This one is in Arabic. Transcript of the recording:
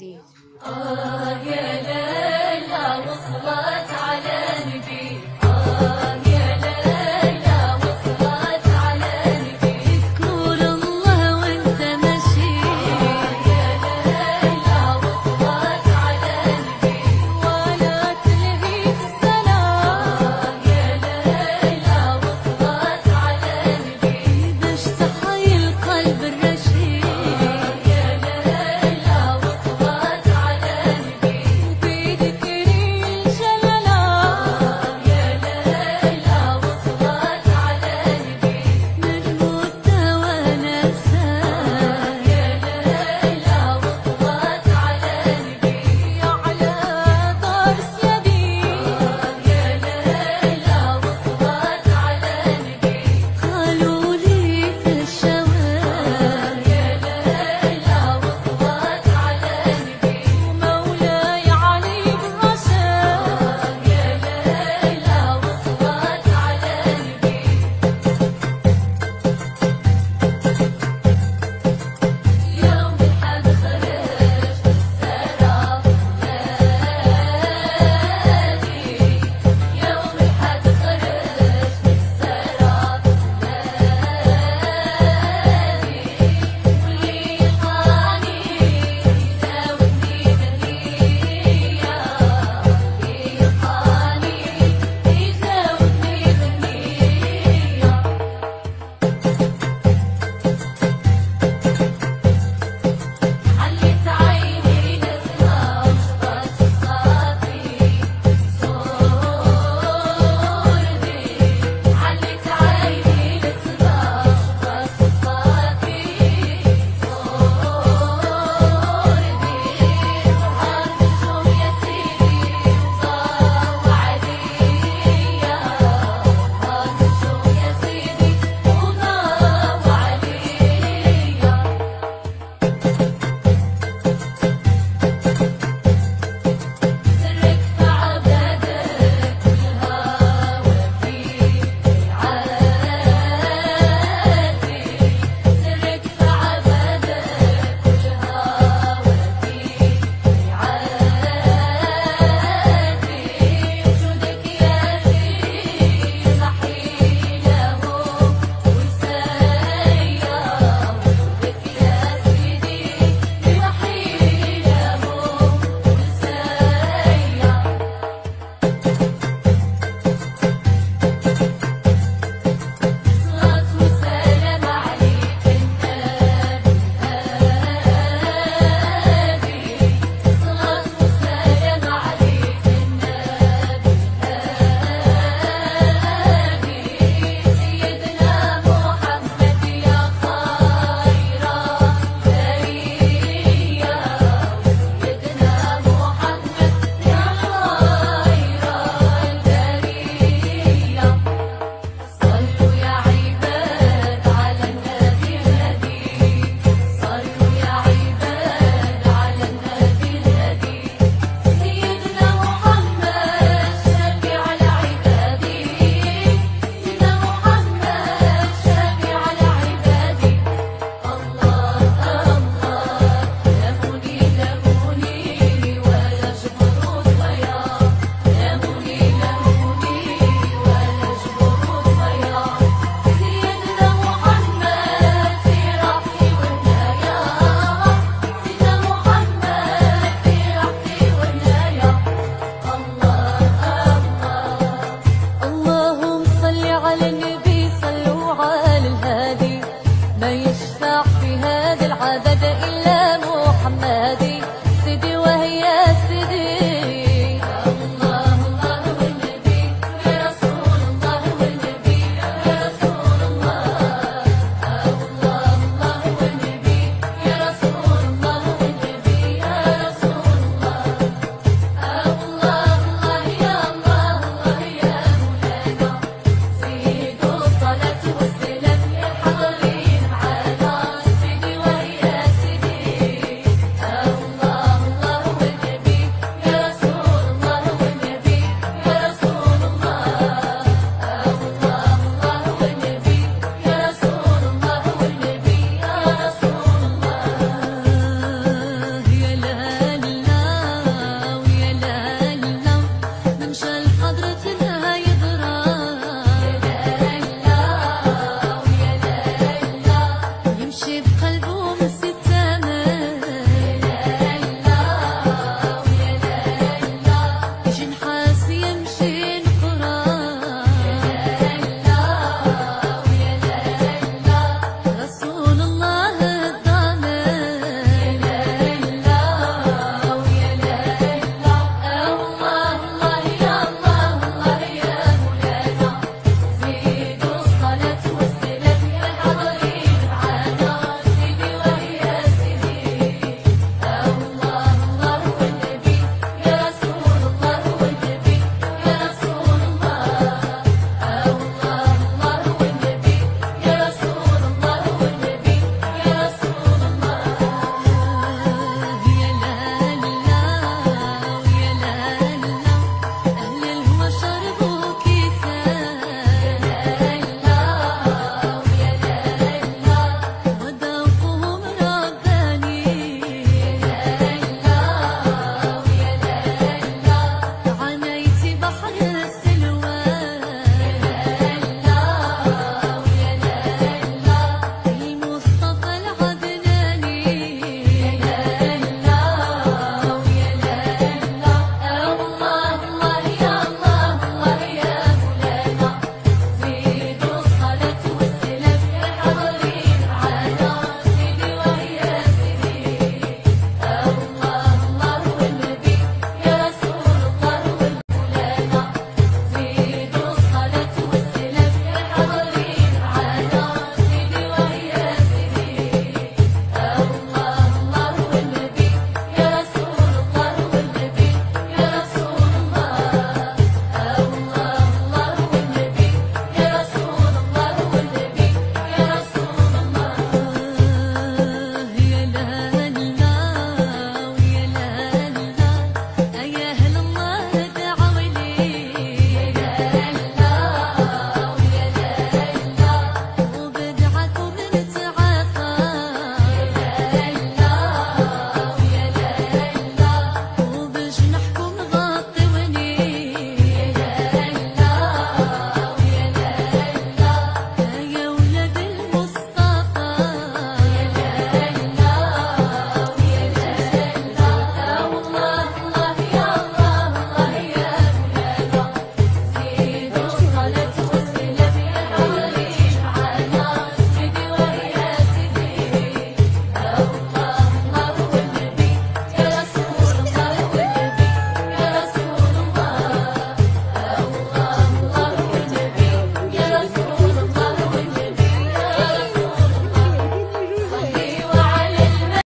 الهادي. يا ليلى وصلت على نبي، يا ليلى وصلت على نبي، اذكر الله وانت ماشي، يا ليلى وصلت على نبي، ولا تلهي في السلام، يا ليلى وصلت على نبي، باش تحيي القلب الرشيد، يا ليلى وصلت على نبي، وبذكري الجلالة، يا ليلى وصلت على نبي، نرمد وننساه، يا ليلى وصلت على نبي، على دار السيادين، يا ليلى وصلت على نبي، قالوا لي في الشوارع، يا ليلى وصلت على نبي، ومولاي علي بالرشاد، يا ليلى وصلت على نبي. يوم الحد خرج بالسراب نادي، يوم الحد خرج بالسراب نادي، واللي يلقاني يزاودني بالنية، واللي يلقاني يزاودني بالنية. علت عيني للنار شبط الصافي صوردي، علت عيني للنار شبط الصافي صوردي، ظهر نجوم يا سيدي وضاو عليا، ظهر نجوم يا سيدي وضاو عليا. سرك في عبادك والهوى في عادي، سرك في عبادك والهوى في عادي، وجودك يا سيدي محيله وسايا، وجودك يا سيدي محيله وسايا. صلاة وسلام عليك النبي الهادي، صلاة وسلام عليك النبي الهادي، سيدنا محمد يا خير البرية، سيدنا محمد يا خير البرية. صلوا يا عباد على النبي الهدي، صلوا يا عباد على النبي الهدي، سيدنا محمد شافع العباد، سيدنا محمد شافع العباد. الله الله لموني لموني ولا جبروت ضياع، لموني لموني ولا جبروت ضياع، سيدنا محمد في راحتي والهنايا، سيدنا محمد في راحتي والهنايا. الله اللهم صل على النبي، صلوا على الهادي، ما يشفع في هذا العدد إلا محمد.